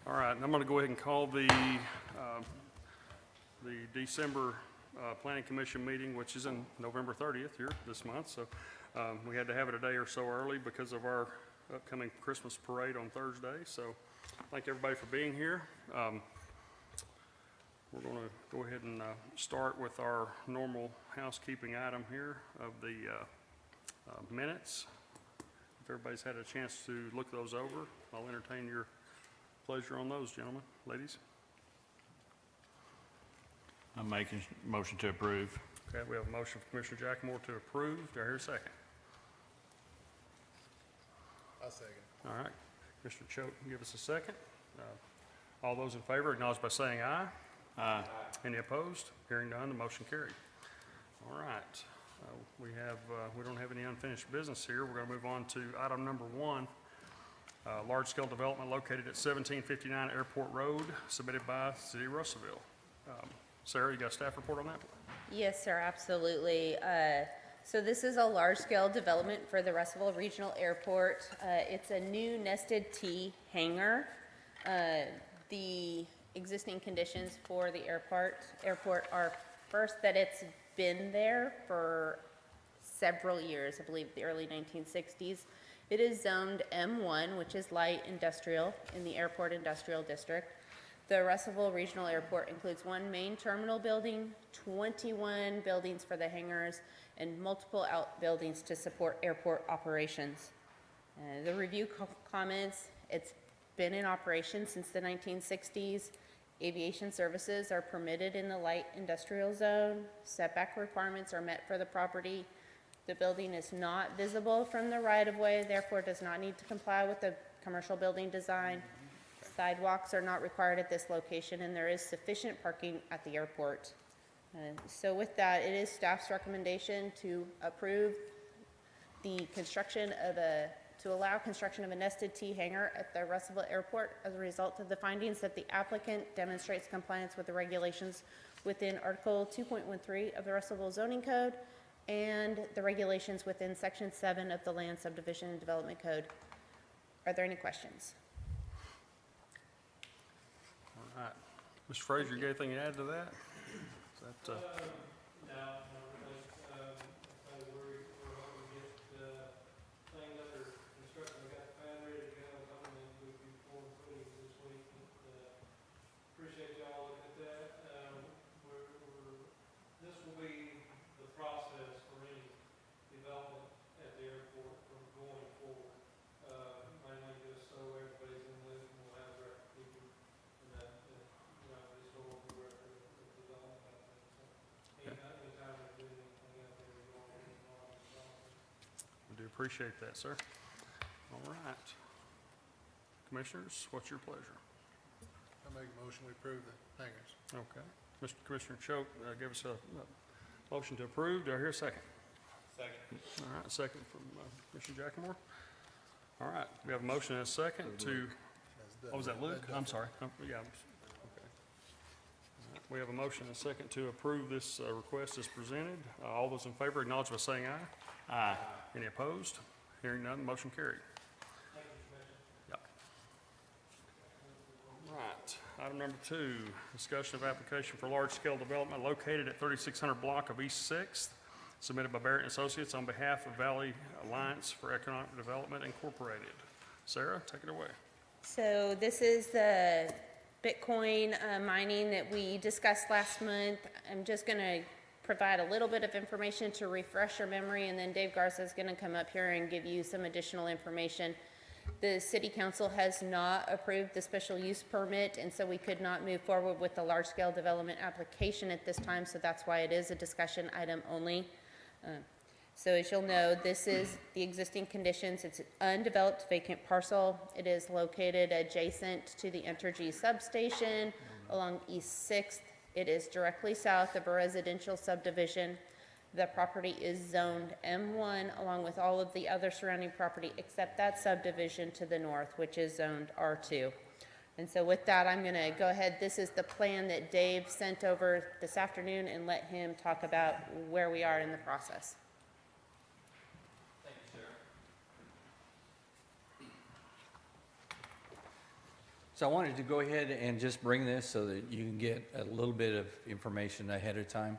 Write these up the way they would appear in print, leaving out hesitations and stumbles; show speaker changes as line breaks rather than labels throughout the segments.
All right, and I'm going to go ahead and call the December Planning Commission meeting, which is in November 30th here this month. So we had to have it a day or so early because of our upcoming Christmas parade on Thursday. So thank everybody for being here. We're going to go ahead and start with our normal housekeeping item here of the minutes. If everybody's had a chance to look those over, I'll entertain your pleasure on those, gentlemen, ladies.
I'm making motion to approve.
Okay, we have a motion from Commissioner Jackmore to approve. Do I hear a second?
I'll second.
All right. Commissioner Choate, give us a second. All those in favor, acknowledge by saying aye.
Aye.
Any opposed? Hearing none, the motion carried. All right. We don't have any unfinished business here. We're going to move on to item number 1, large-scale development located at 1759 Airport Road, submitted by City of Russellville. Sarah, you got a staff report on that?
Yes, sir, absolutely. So this is a large-scale development for the Russellville Regional Airport. It's a new nested T hangar. The existing conditions for the airport are first that it's been there for several years, I believe the early 1960s. It is zoned M1, which is light industrial in the airport industrial district. The Russellville Regional Airport includes 1 main terminal building, 21 buildings for the hangars, and multiple outbuildings to support airport operations. The review comments, it's been in operation since the 1960s. Aviation services are permitted in the light industrial zone. Setback requirements are met for the property. The building is not visible from the right-of-way, therefore does not need to comply with the commercial building design. Sidewalks are not required at this location, and there is sufficient parking at the airport. So with that, it is staff's recommendation to approve the construction of to allow construction of a nested T hangar at the Russellville Airport as a result of the findings that the applicant demonstrates compliance with the regulations within Article 2.13 of the Russellville Zoning Code and the regulations within Section 7 of the Land Subdivision and Development Code. Are there any questions?
All right. Mr. Frazier, you got anything to add to that? Is that
No, not really. We're hoping to get things under construction. We got the pad ready to go, something that we'll be pouring footings this week. Appreciate y'all looking at that. This will be the process for any development at the airport from going forward. Mainly just so everybody's in the loop and we'll have record keeping and that, historical record of development. Anytime we do anything out there, we go on and on and on.
we do appreciate that, sir. All right. Commissioners, what's your pleasure?
I make a motion, we approve the hangars.
Okay. Mr. Commissioner Choate, give us a motion to approve. Do I hear a second?
Second.
All right, second from Commissioner Jackmore. All right, we have a motion and a second to, oh, was that Luke? I'm sorry. Yeah, okay. All right, we have a motion and a second to approve this request as presented. All those in favor acknowledge by saying aye.
Aye.
Any opposed? Hearing none, motion carried.
Thank you, Commissioner.
Yep. All right, item number 2, discussion of application for large-scale development located at 3600 block of East 6th, submitted by Barrett & Associates on behalf of Valley Alliance for Economic Development Incorporated. Sarah, take it away.
So this is the Bitcoin mining that we discussed last month. I'm just going to provide a little bit of information to refresh your memory, and then Dave Garza is going to come up here and give you some additional information. The City Council has not approved the special use permit, and so we could not move forward with the large-scale development application at this time, so that's why it is a discussion item only. So as you'll know, this is the existing conditions. It's an undeveloped vacant parcel. It is located adjacent to the Entergy substation along East 6th. It is directly south of a residential subdivision. The property is zoned M1 along with all of the other surrounding property except that subdivision to the north, which is zoned R2. And so with that, I'm going to go ahead. This is the plan that Dave sent over this afternoon, and let him talk about where we are in the process.
Thank you, Sarah.
So I wanted to go ahead and just bring this so that you can get a little bit of information ahead of time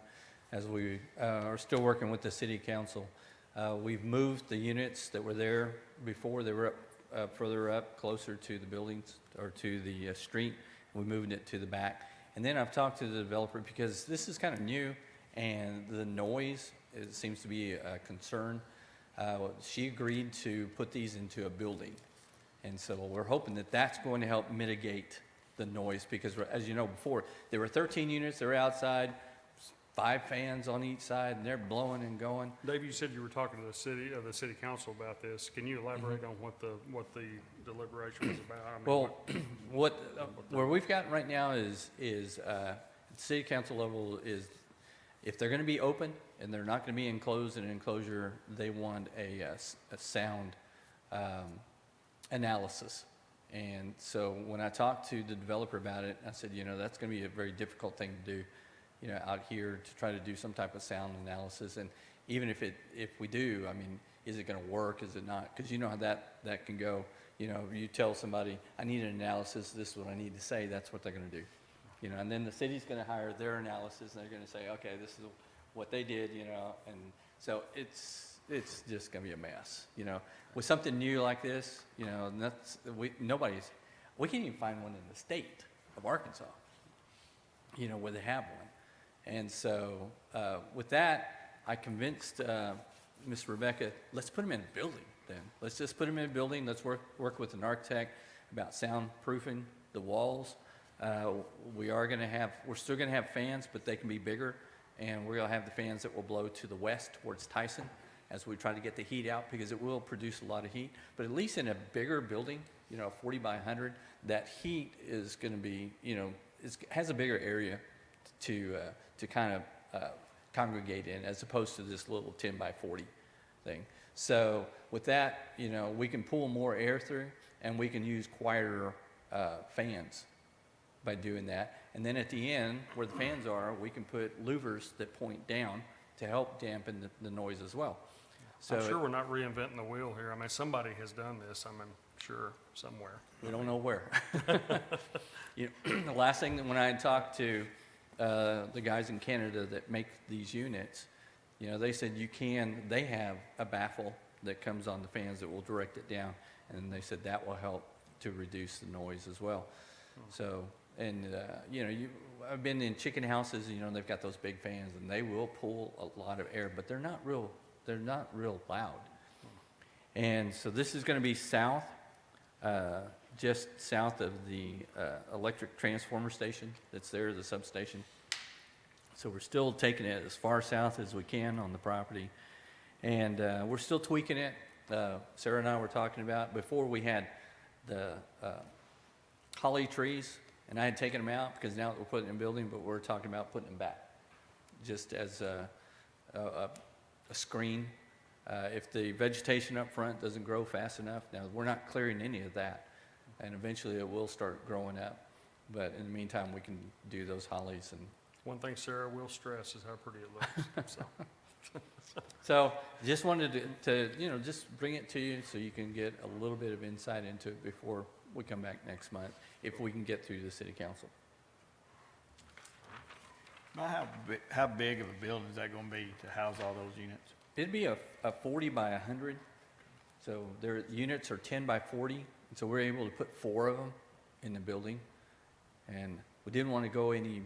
as we are still working with the city council. We've moved the units that were there before. They were up, further up, closer to the buildings or to the street. We moved it to the back. And then I've talked to the developer because this is kind of new and the noise seems to be a concern. She agreed to put these into a building. And so we're hoping that that's going to help mitigate the noise because, as you know before, there were 13 units, they were outside, 5 fans on each side, and they're blowing and going.
Dave, you said you were talking to the city council about this. Can you elaborate on what the deliberation was about? I mean,
Well, where we've got right now is the city council level is, if they're going to be open and they're not going to be enclosed in an enclosure, they want a sound analysis. And so when I talked to the developer about it, I said, that's going to be a very difficult thing to do, out here to try to do some type of sound analysis. And even if we do, I mean, is it going to work? Is it not? Because you know how that can go. You tell somebody, I need an analysis, this is what I need to say, that's what they're going to do. And then the city's going to hire their analysis, and they're going to say, okay, this is what they did, and so it's just going to be a mess, With something new like this, and we can't even find one in the state of Arkansas, where they have one. And so with that, I convinced Miss Rebecca, let's put them in a building then. Let's just put them in a building. Let's work with an architect about soundproofing the walls. We're still going to have fans, but they can be bigger. And we're going to have the fans that will blow to the west towards Tyson as we try to get the heat out because it will produce a lot of heat. But at least in a bigger building, 40 by 100, that heat is going to be, has a bigger area to kind of congregate in as opposed to this little 10 by 40 thing. So with that, we can pull more air through and we can use quieter fans by doing that. And then at the end, where the fans are, we can put louvers that point down to help dampen the noise as well. So
I'm sure we're not reinventing the wheel here. I mean, somebody has done this, I'm sure, somewhere.
We don't know where. The last thing that when I talked to the guys in Canada that make these units, they said they have a baffle that comes on the fans that will direct it down. And they said that will help to reduce the noise as well. So, and I've been in chicken houses, they've got those big fans and they will pull a lot of air, but they're not real loud. And so this is going to be south, just south of the electric transformer station that's there, the substation. So we're still taking it as far south as we can on the property. And we're still tweaking it. Sarah and I were talking about, before we had the holly trees, and I had taken them out because now we're putting them in a building, but we're talking about putting them back just as a screen. If the vegetation up front doesn't grow fast enough, now we're not clearing any of that, and eventually it will start growing up. But in the meantime, we can do those hollies. And
One thing Sarah will stress is how pretty it looks.
so just wanted to just bring it to you so you can get a little bit of insight into it before we come back next month, if we can get through the city council.
Now, how big of a building is that going to be to house all those units?
It'd be a 40 by 100. So their units are 10 by 40. And so we're able to put 4 of them in the building. And we didn't want to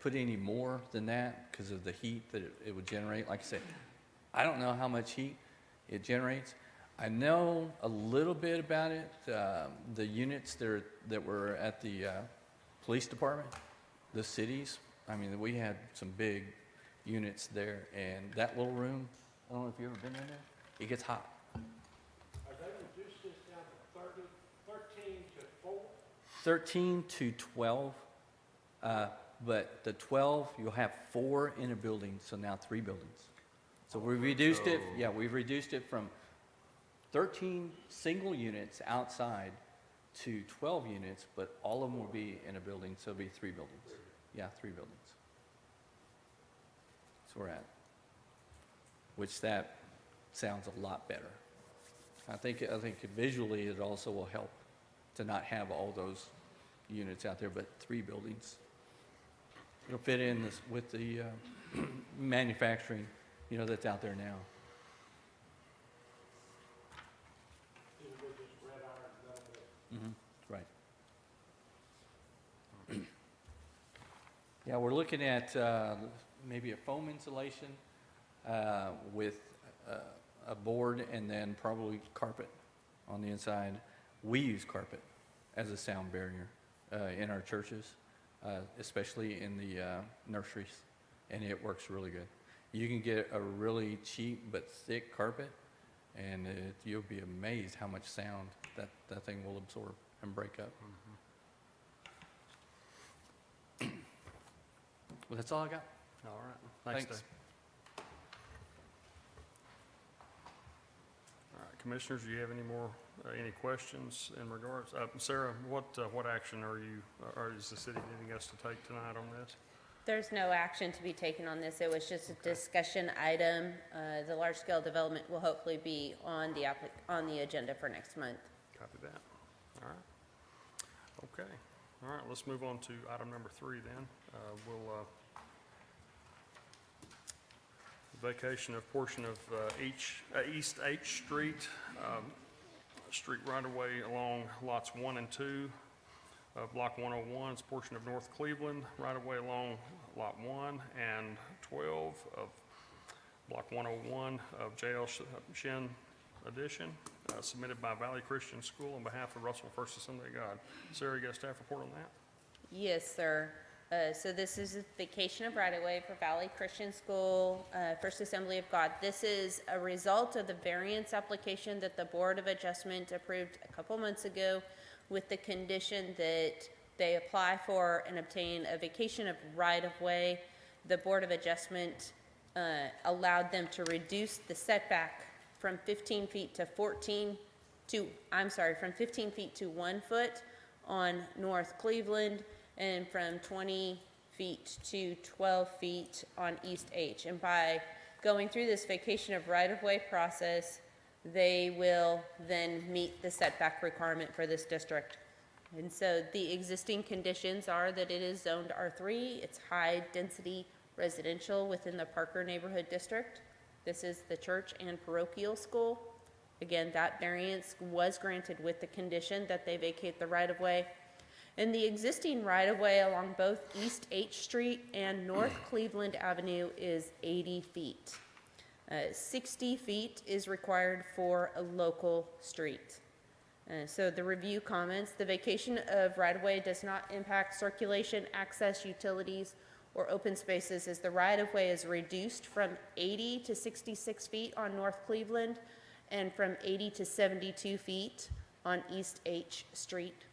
put any more than that because of the heat that it would generate. Like I said, I don't know how much heat it generates. I know a little bit about it. The units that were at the police department, the cities, I mean, we had some big units there. And that little room, I don't know if you've ever been in there, it gets hot.
Are they reduced this down to 13 to 4?
13 to 12. But the 12, you'll have 4 in a building, so now 3 buildings. So we've reduced it, we've reduced it from 13 single units outside to 12 units, but all of them will be in a building, so it'll be 3 buildings. Yeah, 3 buildings. That's where we're at. Which that sounds a lot better. I think visually it also will help to not have all those units out there, but 3 buildings. It'll fit in with the manufacturing, that's out there now. Right. Yeah, we're looking at maybe a foam insulation with a board and then probably carpet on the inside. We use carpet as a sound barrier in our churches, especially in the nurseries, and it works really good. You can get a really cheap but thick carpet, and you'll be amazed how much sound that thing will absorb and break up. Well, that's all I got.
All right. Thanks,
Thanks.
Dave. All right, Commissioners, do you have any more, any questions in regards? Sarah, what action is the city needing us to take tonight on this?
There's no action to be taken on this. It was just a discussion item. The large-scale development will hopefully be on the agenda for next month.
Copy that. All right. Okay. All right, let's move on to item number 3 then. Vacation of portion of East H Street, street right-of-way along lots 1 and 2 of Block 101. It's a portion of North Cleveland, right-of-way along Lot 1 and 12 of Block 101 of J.L. Shin Addition, submitted by Valley Christian School on behalf of Russellville First Assembly of God. Sarah, you got a staff report on that?
Yes, sir. So this is a vacation of right-of-way for Valley Christian School, First Assembly of God. This is a result of the variance application that the Board of Adjustment approved a couple months ago with the condition that they apply for and obtain a vacation of right-of-way. The Board of Adjustment allowed them to reduce the setback from 15 feet to 15 feet to 1 foot on North Cleveland, and from 20 feet to 12 feet on East H. And by going through this vacation of right-of-way process, they will then meet the setback requirement for this district. And so the existing conditions are that it is zoned R3, it's high-density residential within the Parker Neighborhood District. This is the church and parochial school. Again, that variance was granted with the condition that they vacate the right-of-way. And the existing right-of-way along both East H Street and North Cleveland Avenue is 80 feet. 60 feet is required for a local street. So the review comments, the vacation of right-of-way does not impact circulation, access, utilities, or open spaces as the right-of-way is reduced from 80 to 66 feet on North Cleveland and from 80 to 72 feet on East H Street.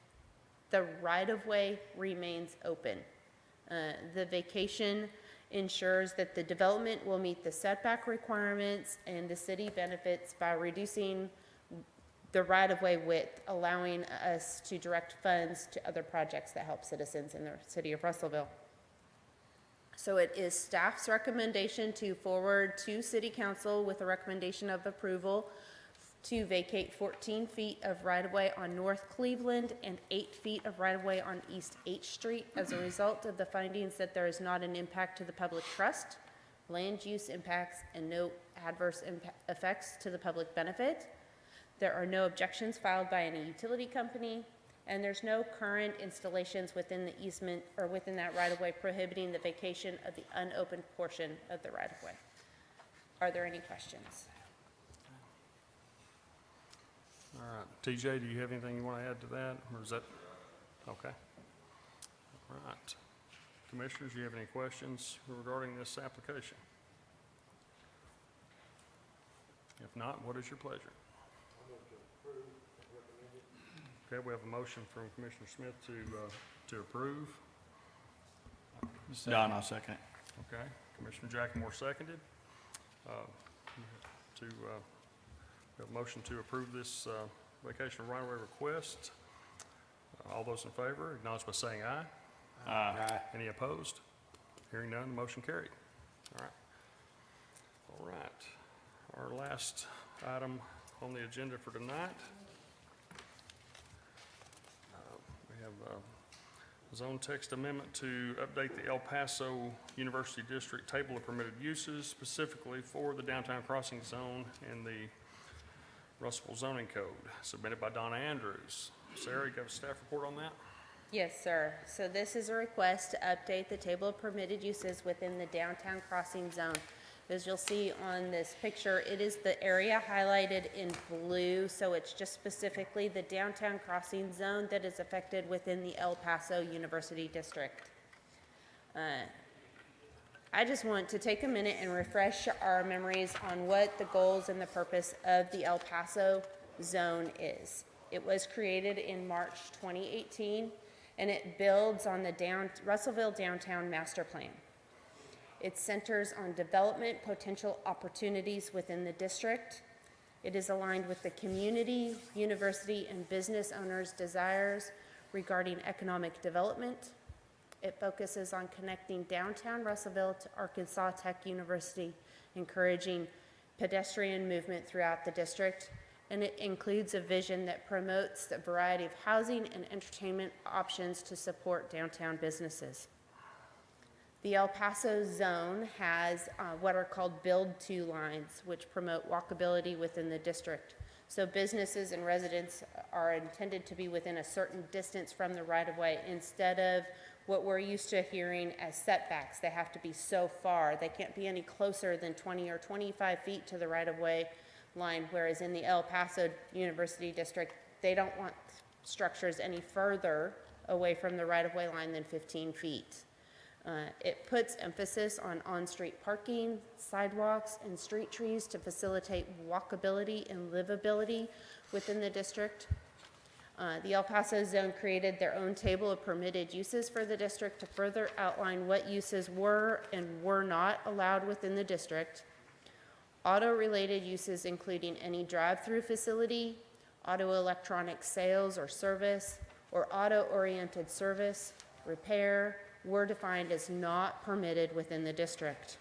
The right-of-way remains open. The vacation ensures that the development will meet the setback requirements, and the city benefits by reducing the right-of-way width, allowing us to direct funds to other projects that help citizens in the city of Russellville. So it is staff's recommendation to forward to City Council with a recommendation of approval to vacate 14 feet of right-of-way on North Cleveland and 8 feet of right-of-way on East H Street as a result of the findings that there is not an impact to the public trust, land use impacts, and no adverse effects to the public benefit. There are no objections filed by any utility company, and there's no current installations within the easement or within that right-of-way prohibiting the vacation of the unopened portion of the right-of-way. Are there any questions?
All right. TJ, do you have anything you want to add to that, or is that, okay? All right. Commissioners, do you have any questions regarding this application? If not, what is your pleasure? Okay, we have a motion from Commissioner Smith to approve.
Don, I'll second it.
Okay, Commissioner Jackmore seconded. We have a motion to approve this vacation of right-of-way request. All those in favor, acknowledge by saying aye.
Aye.
Any opposed? Hearing none, the motion carried. All right. All right. Our last item on the agenda for tonight. We have Zone text amendment to update the El Paso University District Table of Permitted Uses specifically for the downtown crossing zone in the Russellville zoning code, submitted by Donna Andrews. Sarah, you got a staff report on that?
Yes, sir. So this is a request to update the table of permitted uses within the downtown crossing zone. As you'll see on this picture, it is the area highlighted in blue, so it's just specifically the downtown crossing zone that is affected within the El Paso University District. I just want to take a minute and refresh our memories on what the goals and the purpose of the El Paso zone is. It was created in March 2018, and it builds on the Russellville Downtown Master Plan. It centers on development potential opportunities within the district. It is aligned with the community, university, and business owners' desires regarding economic development. It focuses on connecting downtown Russellville to Arkansas Tech University, encouraging pedestrian movement throughout the district, and it includes a vision that promotes the variety of housing and entertainment options to support downtown businesses. The El Paso zone has what are called Build To lines, which promote walkability within the district. So businesses and residents are intended to be within a certain distance from the right-of-way instead of what we're used to hearing as setbacks. They have to be so far. They can't be any closer than 20 or 25 feet to the right-of-way line, whereas in the El Paso University District, they don't want structures any further away from the right-of-way line than 15 feet. It puts emphasis on on-street parking, sidewalks, and street trees to facilitate walkability and livability within the district. The El Paso zone created their own table of permitted uses for the district to further outline what uses were and were not allowed within the district. Auto-related uses including any drive-through facility, auto electronic sales or service, or auto-oriented service, repair, were defined as not permitted within the district.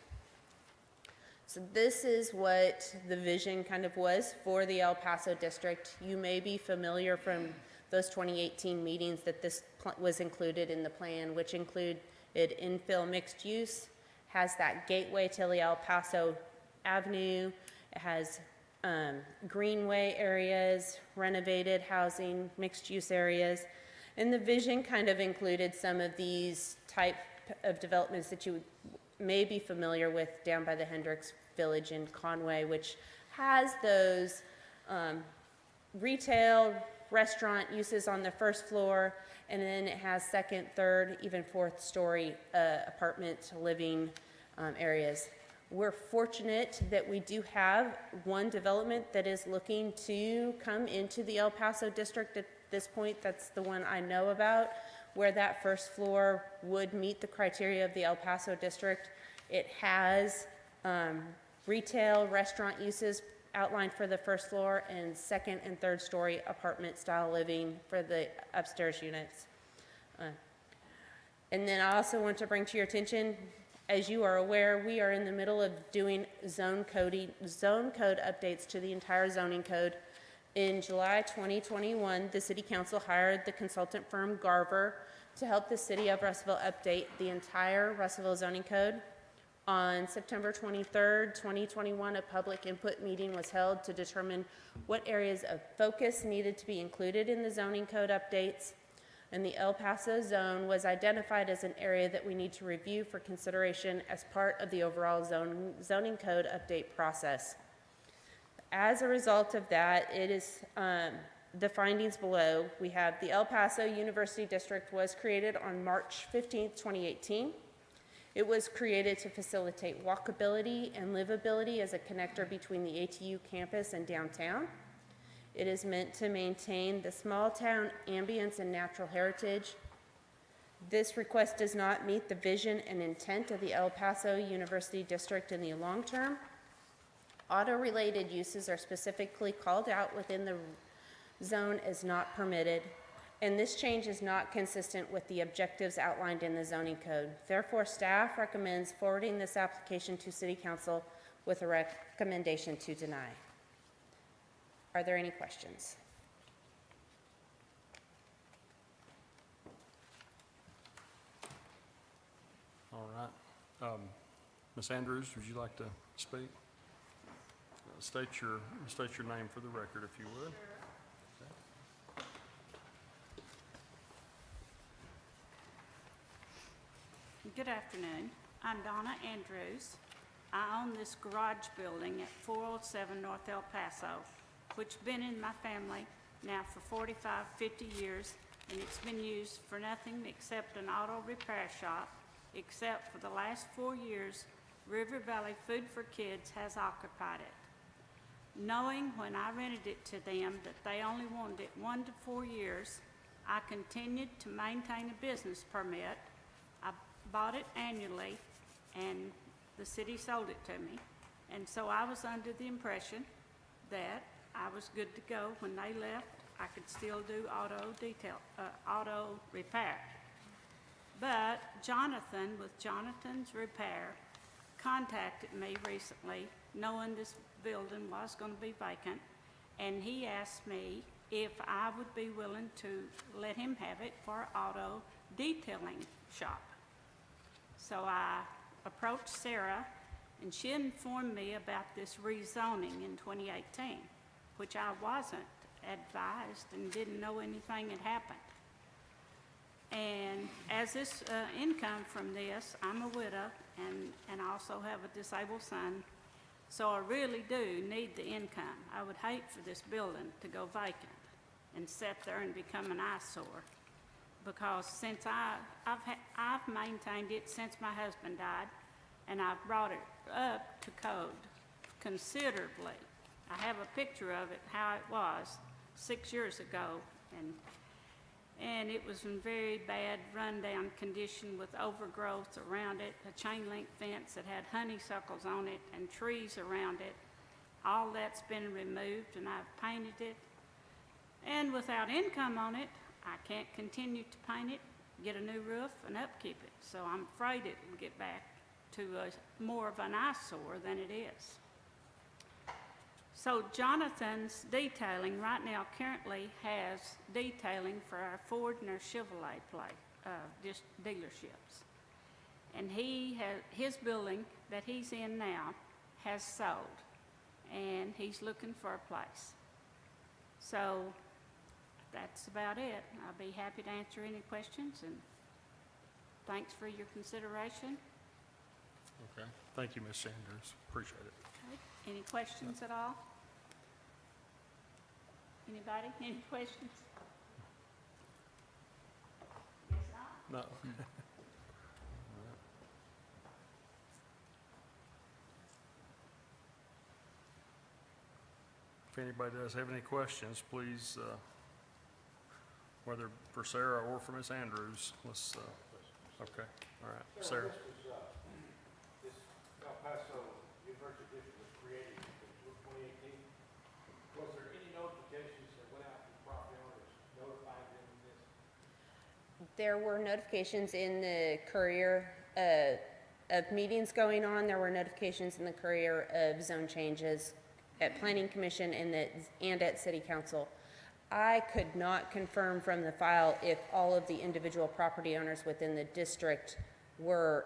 So this is what the vision kind of was for the El Paso district. You may be familiar from those 2018 meetings that this was included in the plan, which included infill mixed use, has that gateway to the El Paso Avenue, it has greenway areas, renovated housing, mixed use areas. And the vision kind of included some of these type of developments that you may be familiar with down by the Hendricks Village in Conway, which has those retail, restaurant uses on the first floor, and then it has second, third, even fourth story apartment living areas. We're fortunate that we do have one development that is looking to come into the El Paso district at this point. That's the one I know about, where that first floor would meet the criteria of the El Paso district. It has retail, restaurant uses outlined for the first floor and second and third story apartment style living for the upstairs units. And then I also want to bring to your attention, as you are aware, we are in the middle of doing zone code updates to the entire zoning code. In July 2021, the City Council hired the consultant firm Garver to help the City of Russellville update the entire Russellville zoning code. On September 23rd, 2021, a public input meeting was held to determine what areas of focus needed to be included in the zoning code updates. And the El Paso zone was identified as an area that we need to review for consideration as part of the overall zoning code update process. As a result of that, it is the findings below. We have the El Paso University District was created on March 15th, 2018. It was created to facilitate walkability and livability as a connector between the ATU campus and downtown. It is meant to maintain the small town ambience and natural heritage. This request does not meet the vision and intent of the El Paso University District in the long term. Auto-related uses are specifically called out within the zone as not permitted, and this change is not consistent with the objectives outlined in the zoning code. Therefore, staff recommends forwarding this application to City Council with a recommendation to deny. Are there any questions?
All right. Ms. Andrews, would you like to speak? State your name for the record, if you would.
Good afternoon. I'm Donna Andrews. I own this garage building at 407 North El Paso, which been in my family now for 45, 50 years, and it's been used for nothing except an auto repair shop, except for the last 4 years, River Valley Food for Kids has occupied it. Knowing when I rented it to them that they only wanted it 1 to 4 years, I continued to maintain a business permit. I bought it annually, and the city sold it to me. And so I was under the impression that I was good to go. When they left, I could still do auto repair. But Jonathan, with Jonathan's Repair, contacted me recently, knowing this building was going to be vacant, and he asked me if I would be willing to let him have it for auto detailing shop. So I approached Sarah, and she informed me about this rezoning in 2018, which I wasn't advised and didn't know anything had happened. And as this income from this, I'm a widow and also have a disabled son, so I really do need the income. I would hate for this building to go vacant and sit there and become an eyesore, because since I've maintained it since my husband died, and I've brought it up to code considerably. I have a picture of it, how it was 6 years ago, and it was in very bad rundown condition with overgrowth around it, a chain link fence that had honeysuckles on it and trees around it. All that's been removed, and I've painted it. And without income on it, I can't continue to paint it, get a new roof, and upkeep it. So I'm afraid it will get back to more of an eyesore than it is. So Jonathan's Detailing right now currently has detailing for our Ford and our Chevrolet just dealerships. And his building that he's in now has sold, and he's looking for a place. So that's about it. I'll be happy to answer any questions, and thanks for your consideration.
Okay. Thank you, Ms. Sanders. Appreciate it.
Okay. Any questions at all? Anybody? Any questions? Yes, not?
No. If anybody does have any questions, please, whether for Sarah or for Ms. Andrews, let's, okay, all right. Sarah?
This El Paso University District was created in 2018. Was there any notifications that went out to property owners notifying them of this?
There were notifications in the Courier of meetings going on. There were notifications in the Courier of zone changes at Planning Commission and at City Council. I could not confirm from the file if all of the individual property owners within the district were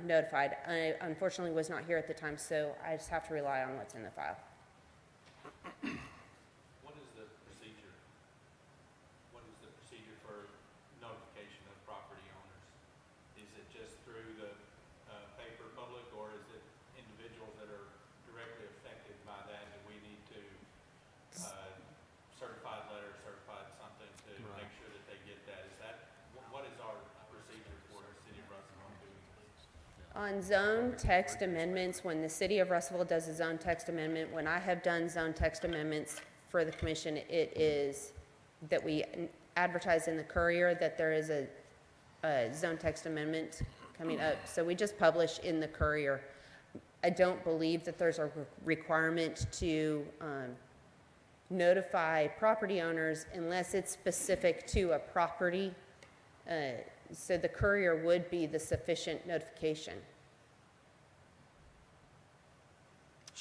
notified. I unfortunately was not here at the time, so I just have to rely on what's in the file.
What is the procedure? What is the procedure for notification of property owners? Is it just through the paper public, or is it individuals that are directly affected by that? Do we need to certified letter, certified something to
Right.
make sure that they get that? Is that, what is our procedure for the city of Russellville doing this?
On zone text amendments, when the City of Russellville does a zone text amendment, when I have done zone text amendments for the commission, it is that we advertise in the Courier that there is a zone text amendment coming up. So we just publish in the Courier. I don't believe that there's a requirement to notify property owners unless it's specific to a property. So the Courier would be the sufficient notification.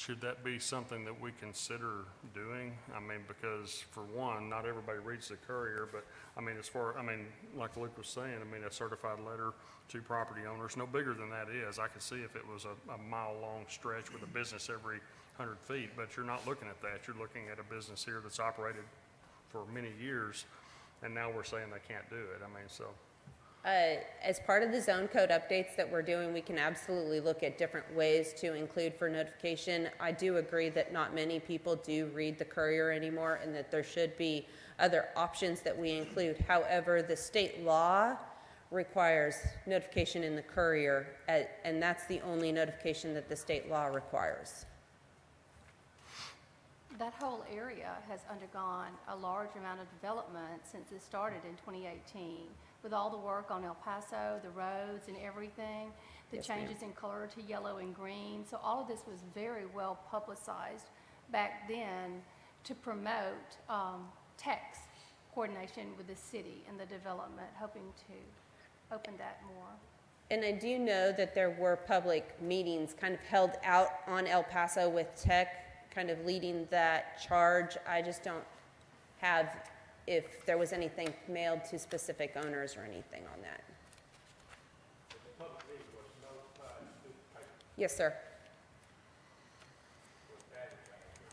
should that be something that we consider doing? I mean, because for one, not everybody reads the Courier, but I mean, like Luke was saying, I mean, a certified letter to property owners, no bigger than that is. I could see if it was a mile-long stretch with a business every 100 feet, but you're not looking at that. You're looking at a business here that's operated for many years, and now we're saying they can't do it. I mean, so.
As part of the zone code updates that we're doing, we can absolutely look at different ways to include for notification. I do agree that not many people do read the Courier anymore and that there should be other options that we include. However, the state law requires notification in the Courier, and that's the only notification that the state law requires.
That whole area has undergone a large amount of development since it started in 2018. With all the work on El Paso, the roads and everything, the
Yes, ma'am.
changes in color to yellow and green. So all of this was very well publicized back then to promote tax coordination with the city and the development, hoping to open that more.
And I do know that there were public meetings kind of held out on El Paso with tech kind of leading that charge. I just don't have if there was anything mailed to specific owners or anything on that.
The public meeting was notified through the paper.
Yes, sir.
Was advertised.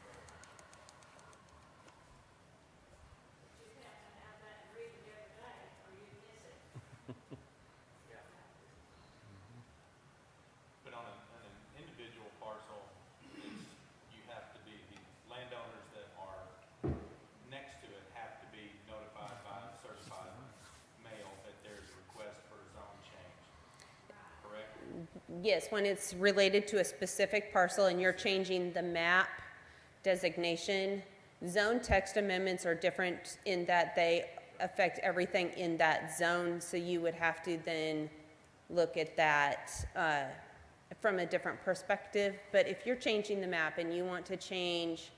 But on an individual parcel, you have to be, the landowners that are next to it have to be notified by certified mail that there's a request for a zone change, correct?
Yes, when it's related to a specific parcel and you're changing the map designation, zone text amendments are different in that they affect everything in that zone. So you would have to then look at that from a different perspective. But if you're changing the map and you want to change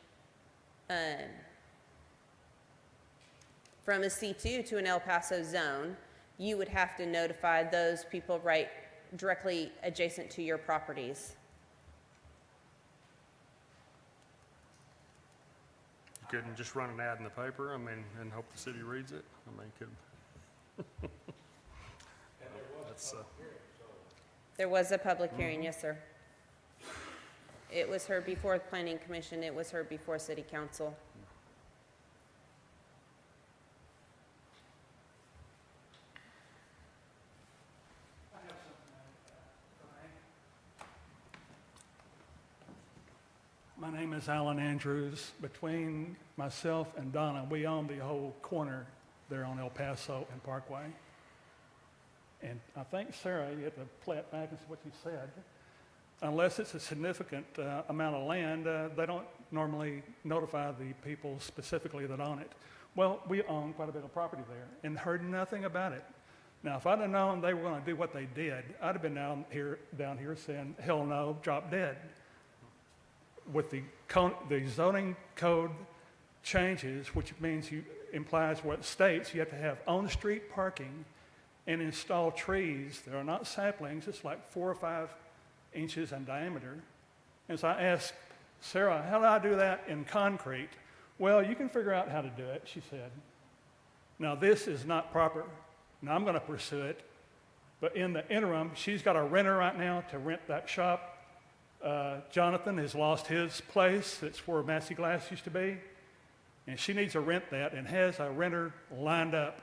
from a C2 to an El Paso zone, you would have to notify those people right directly adjacent to your properties.
You couldn't just run an ad in the paper, I mean, and hope the city reads it? I mean, that's,
There was a public hearing, yes, sir. It was heard before the Planning Commission, it was heard before City Council.
My name is Alan Andrews. Between myself and Donna, we own the whole corner there on El Paso and Parkway. And I think, Sarah, you have to play it back and see what you said. Unless it's a significant amount of land, they don't normally notify the people specifically that own it. Well, we own quite a bit of property there and heard nothing about it. Now, if I'd have known they were going to do what they did, I'd have been down here saying, hell no, drop dead. With the zoning code changes, which means implies what states, you have to have on-street parking and install trees that are not saplings, it's like 4 or 5 inches in diameter. And so I asked Sarah, how do I do that in concrete? Well, you can figure out how to do it, she said. Now, this is not proper. Now, I'm going to pursue it. But in the interim, she's got a renter right now to rent that shop. Jonathan has lost his place. That's where Massey Glass used to be. And she needs to rent that and has a renter lined up.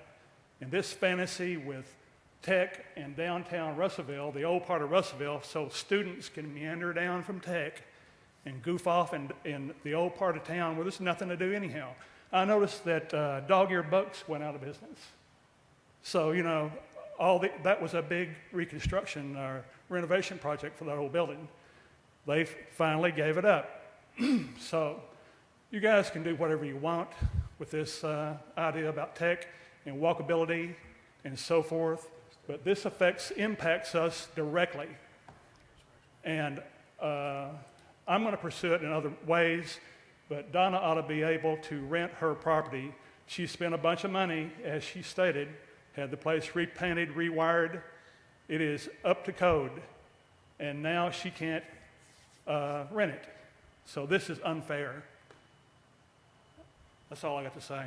And this fantasy with Tech and downtown Russellville, the old part of Russellville, so students can meander down from Tech and goof off in the old part of town where there's nothing to do anyhow. I noticed that dog-eared bucks went out of business. So, you know, that was a big reconstruction or renovation project for that old building. They finally gave it up. So you guys can do whatever you want with this idea about tech and walkability and so forth, but this impacts us directly. And I'm going to pursue it in other ways, but Donna ought to be able to rent her property. She spent a bunch of money, as she stated, had the place repainted, rewired. It is up to code, and now she can't rent it. So this is unfair. That's all I got to say.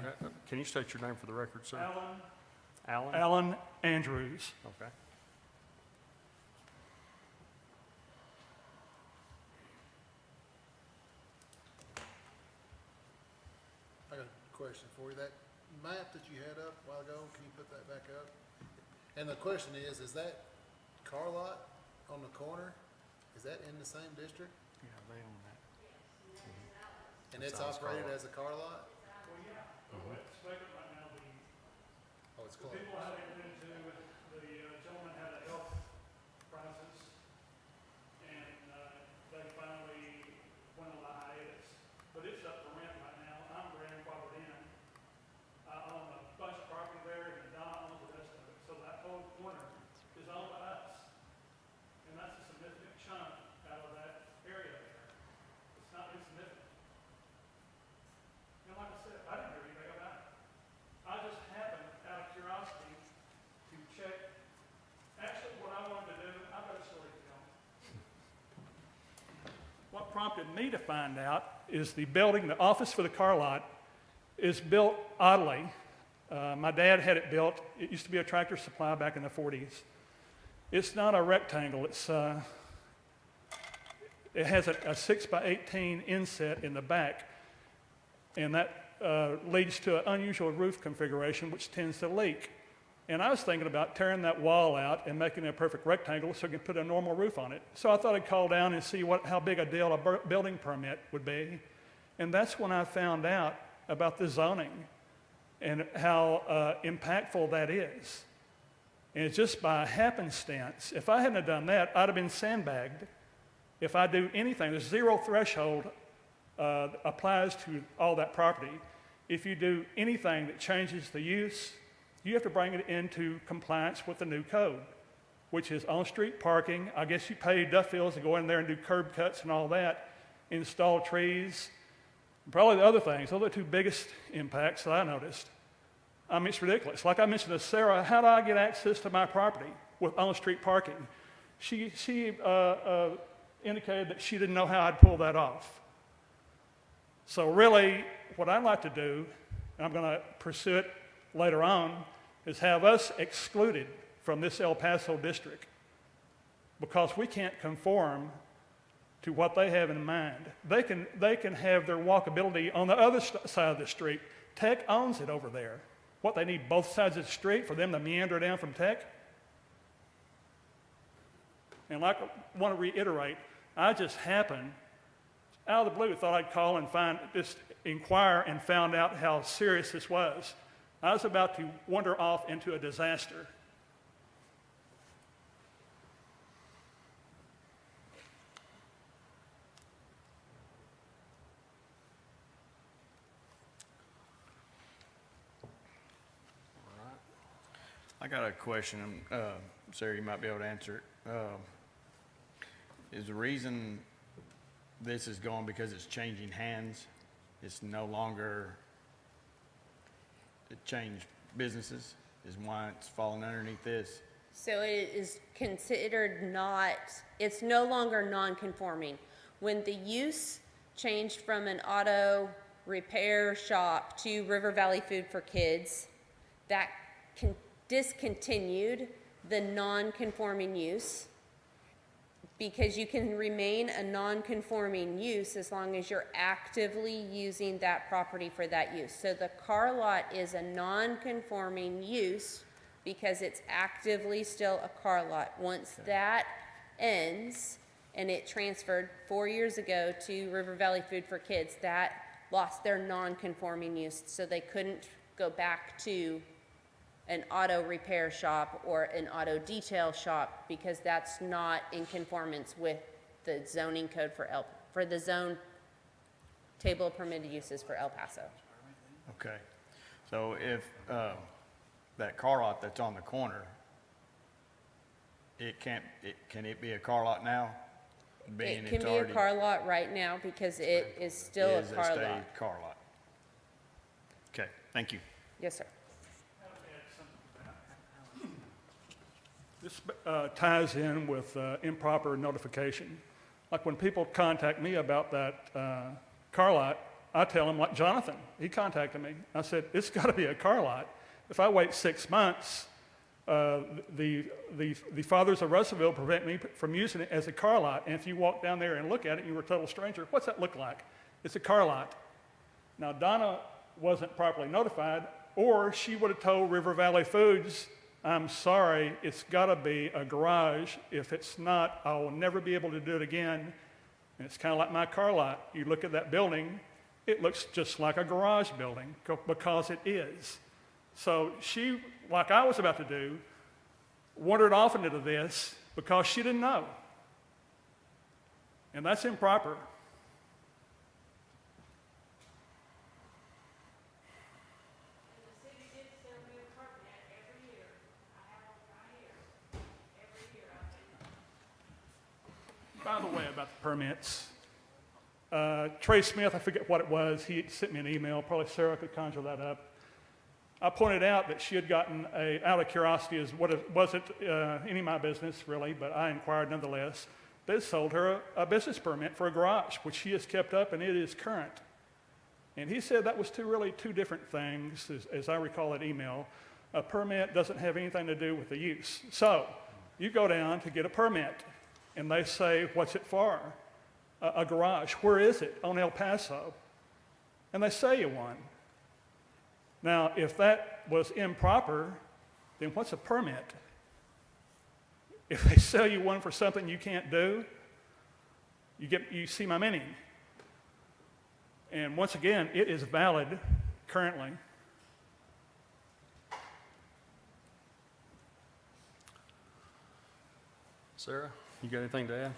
Can you state your name for the record, sir? Alan?
Alan Andrews.
Okay.
I got a question for you. That map that you had up a while ago, can you put that back up? And the question is that car lot on the corner, is that in the same district?
Yeah, they own that.
And it's operated as a car lot?
Well, yeah. It's vacant right now.
Oh, it's
The
closed.
people had entered into, the gentleman had a health crisis, and they finally went on the hiatus. But it's up for rent right now. I'm grandfathered in. I own a bunch of property there, and Donna owns the rest of it. So that whole corner is owned by us. And that's a significant chunk out of that area there. It's not insignificant. And like I said, I didn't hear anything about it. I just happened, out of curiosity, to check. Actually, what I wanted to do, I've got a story to tell. What prompted me to find out is the building, the office for the car lot, is built oddly. My dad had it built. It used to be a Tractor Supply back in the 40s. It's not a rectangle. It has a 6 by 18 inset in the back, and that leads to an unusual roof configuration, which tends to leak. And I was thinking about tearing that wall out and making it a perfect rectangle so I could put a normal roof on it. So I thought I'd call down and see how big a deal a building permit would be. And that's when I found out about the zoning and how impactful that is. And it's just by happenstance. If I hadn't have done that, I'd have been sandbagged. If I do anything, there's zero threshold applies to all that property. If you do anything that changes the use, you have to bring it into compliance with the new code, which is on-street parking. I guess you pay Duffields to go in there and do curb cuts and all that, install trees. Probably the other things, those are the two biggest impacts that I noticed. I mean, it's ridiculous. Like I mentioned to Sarah, how do I get access to my property with on-street parking? She indicated that she didn't know how I'd pull that off. So really, what I'd like to do, and I'm going to pursue it later on, is have us excluded from this El Paso district because we can't conform to what they have in mind. They can have their walkability on the other side of the street. Tech owns it over there. What, they need both sides of the street for them to meander down from Tech? And like I want to reiterate, I just happened, out of the blue, thought I'd call and inquire and found out how serious this was. I was about to wander off into a disaster.
I got a question, Sarah, you might be able to answer it. Is the reason this is going because it's changing hands? It's no longer, it changed businesses, is why it's falling underneath this?
So it is considered not, it's no longer non-conforming. When the use changed from an auto repair shop to River Valley Food for Kids, that discontinued the non-conforming use because you can remain a non-conforming use as long as you're actively using that property for that use. So the car lot is a non-conforming use because it's actively still a car lot. Once that ends, and it transferred 4 years ago to River Valley Food for Kids, that lost their non-conforming use, so they couldn't go back to an auto repair shop or an auto detail shop because that's not in conformance with the zoning code for the zone table of permitted uses for El Paso.
Okay, so if that car lot that's on the corner, can it be a car lot now?
It can be a car lot right now because it is still a car lot.
a car lot. Okay, thank you.
Yes, sir.
This ties in with improper notification. Like when people contact me about that car lot, I tell them, like Jonathan, he contacted me. I said, it's got to be a car lot. If I wait 6 months, the fathers of Russellville prevent me from using it as a car lot. And if you walk down there and look at it, you were a total stranger, what's that look like? It's a car lot. Now, Donna wasn't properly notified, or she would have told River Valley Foods, I'm sorry, it's got to be a garage. If it's not, I will never be able to do it again. And it's kind of like my car lot. You look at that building, it looks just like a garage building because it is. So she, like I was about to do, wandered off into this because she didn't know. And that's improper.
The city did sell me a permit every year. I have them right here. Every year I
By the way, about the permits, Trey Smith, I forget what it was, he sent me an email, probably Sarah could conjure that up. I pointed out that she had gotten out of curiosity, as what it wasn't any of my business really, but I inquired nonetheless. They sold her a business permit for a garage, which she has kept up and it is current. And he said that was two different things, as I recall that email. A permit doesn't have anything to do with the use. So you go down to get a permit and they say, what's it for? A garage. Where is it? On El Paso. And they sell you one. Now, if that was improper, then what's a permit? If they sell you one for something you can't do, you see my meaning. And once again, it is valid currently.
Sarah, you got anything to add?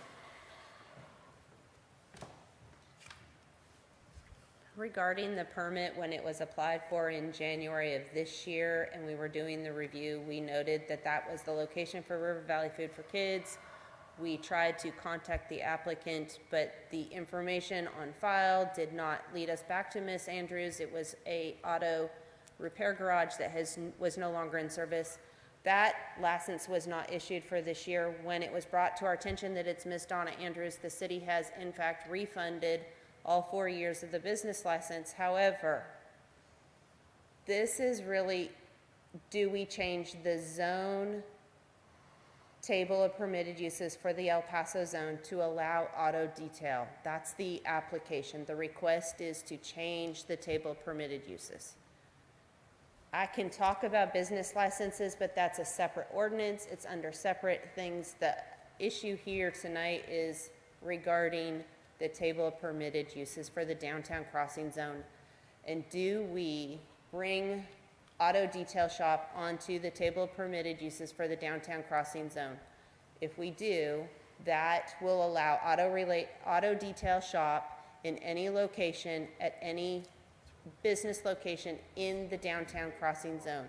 Regarding the permit, when it was applied for in January of this year and we were doing the review, we noted that that was the location for River Valley Food for Kids. We tried to contact the applicant, but the information on file did not lead us back to Ms. Andrews. It was a auto repair garage that was no longer in service. That license was not issued for this year. When it was brought to our attention that it's Ms. Donna Andrews, the city has in fact refunded all 4 years of the business license. However, this is really, do we change the zone table of permitted uses for the El Paso zone to allow auto detail? That's the application. The request is to change the table of permitted uses. I can talk about business licenses, but that's a separate ordinance. It's under separate things. The issue here tonight is regarding the table of permitted uses for the downtown crossing zone. And do we bring auto detail shop onto the table of permitted uses for the downtown crossing zone? If we do, that will allow auto detail shop in any location at any business location in the downtown crossing zone.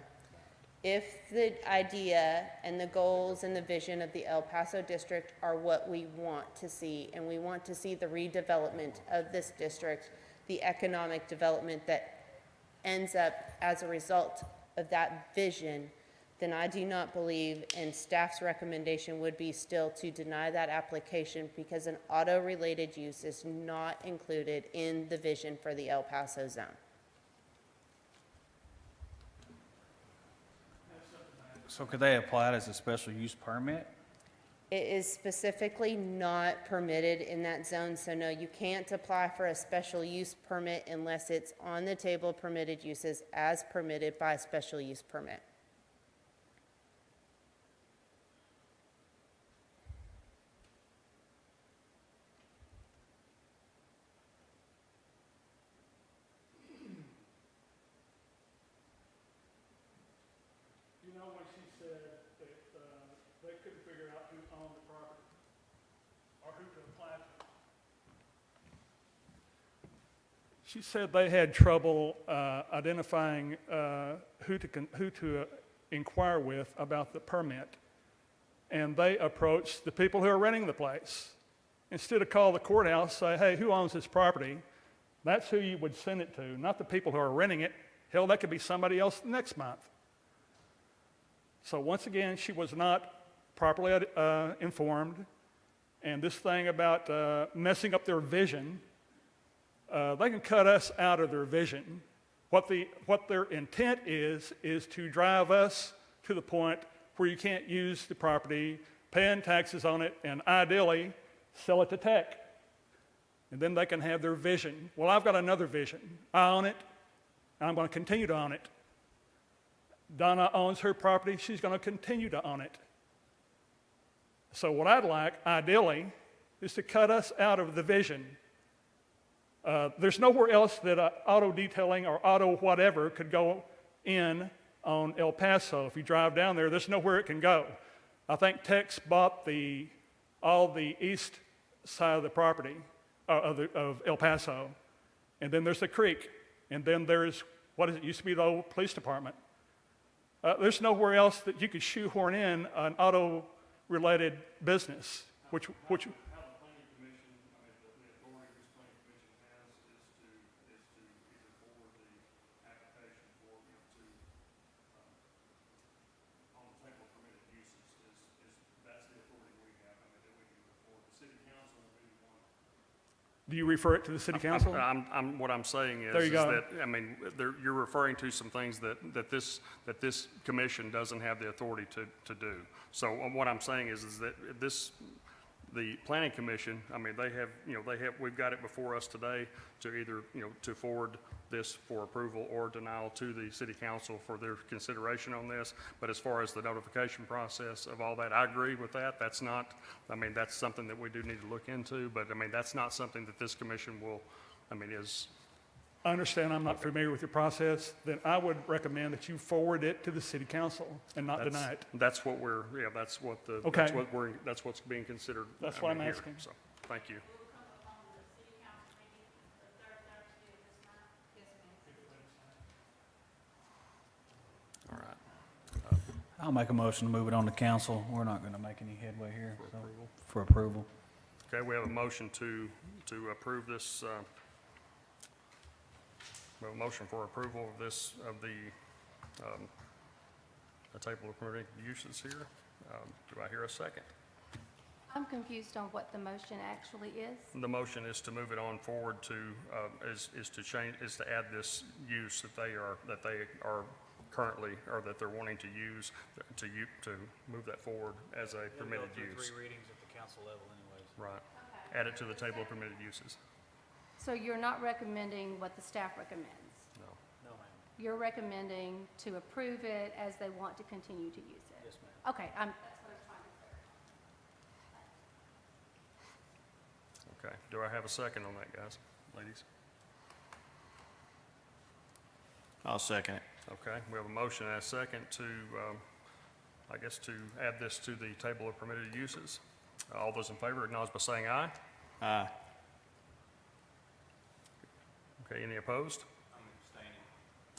If the idea and the goals and the vision of the El Paso district are what we want to see, and we want to see the redevelopment of this district, the economic development that ends up as a result of that vision, then I do not believe, and staff's recommendation would be still to deny that application because an auto-related use is not included in the vision for the El Paso zone.
So could they apply it as a special use permit?
It is specifically not permitted in that zone, so no, you can't apply for a special use permit unless it's on the table of permitted uses as permitted by a special use permit.
You know when she said that they couldn't figure out who owned the property or who to apply to? She said they had trouble identifying who to inquire with about the permit. And they approached the people who are renting the place. Instead of call the courthouse, say, hey, who owns this property? That's who you would send it to, not the people who are renting it. Hell, that could be somebody else next month. So once again, she was not properly informed, and this thing about messing up their vision, they can cut us out of their vision. What their intent is to drive us to the point where you can't use the property, paying taxes on it, and ideally sell it to tech. And then they can have their vision. Well, I've got another vision. I own it, and I'm going to continue to own it. Donna owns her property. She's going to continue to own it. So what I'd like, ideally, is to cut us out of the vision. There's nowhere else that auto detailing or auto whatever could go in on El Paso. If you drive down there, there's nowhere it can go. I think Tex bought all the east side of the property of El Paso, and then there's the creek, and then there's what is it used to be the old police department. There's nowhere else that you could shoehorn in an auto-related business, which
How the planning commission, I mean, the authority this planning commission has is to either forward the application for, on the table of permitted uses, that's the authority we have, I mean, that we can move forward. The city council will be the one.
do you refer it to the city council?
What I'm saying is,
There you go.
that, I mean, you're referring to some things that this commission doesn't have the authority to do. So what I'm saying is that the planning commission, I mean, we've got it before us today to either, to forward this for approval or denial to the city council for their consideration on this. But as far as the notification process of all that, I agree with that. That's something that we do need to look into, but I mean, that's not something that this commission is.
I understand I'm not familiar with your process, then I would recommend that you forward it to the city council and not deny it.
That's what
Okay.
that's what's being considered.
That's what I'm
here.
asking.
So, thank you. All right.
I'll make a motion to move it on to council. We're not going to make any headway here. For approval.
Okay, we have a motion to approve this, we have a motion for approval of the table of permitted uses here. Do I hear a second?
I'm confused on what the motion actually is.
The motion is to move it on forward to, is to add this use that they are currently, or that they're wanting to use, to move that forward as a permitted use.
3 readings at the council level anyways.
Right. Add it to the table of permitted uses.
So you're not recommending what the staff recommends?
No.
No, ma'am.
You're recommending to approve it as they want to continue to use it?
Yes, ma'am.
Okay, that's what I was trying to clarify.
Okay. Do I have a second on that, guys, ladies?
I'll second it.
Okay, we have a motion and a second to add this to the table of permitted uses. All those in favor acknowledge by saying aye.
Aye.
Okay, any opposed?
I'm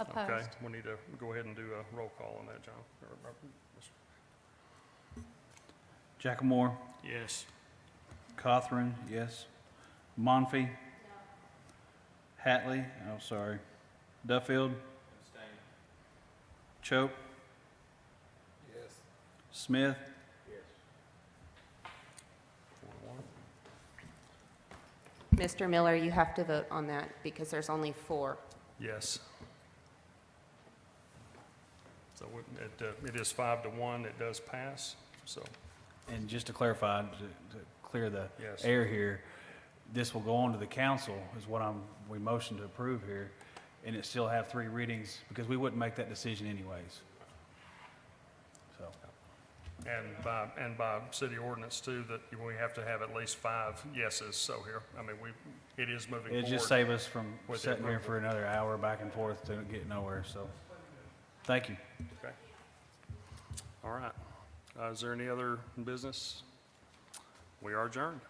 abstaining.
Okay,
Opposed?
we need to go ahead and do a roll call on that, John.
Jackamore,
Yes.
Cothran, yes. Monfy? Hatley, oh, sorry. Duffield,
Abstaining.
Choate,
Yes.
Smith,
Yes.
4-1.
Mr. Miller, you have to vote on that because there's only 4.
Yes. So it is 5-1, it does pass, so,
and just to clarify, to clear the
Yes.
air here, this will go on to the council, is what we motion to approve here, and it still have 3 readings, because we wouldn't make that decision anyways. So,
and by city ordinance too, that we have to have at least 5 yeses, so here, I mean, it is moving forward.
it'd just save us from
with the
sitting here
approval.
for another hour back and forth to get nowhere, so, thank you.
Okay. All right. Is there any other business? We are adjourned.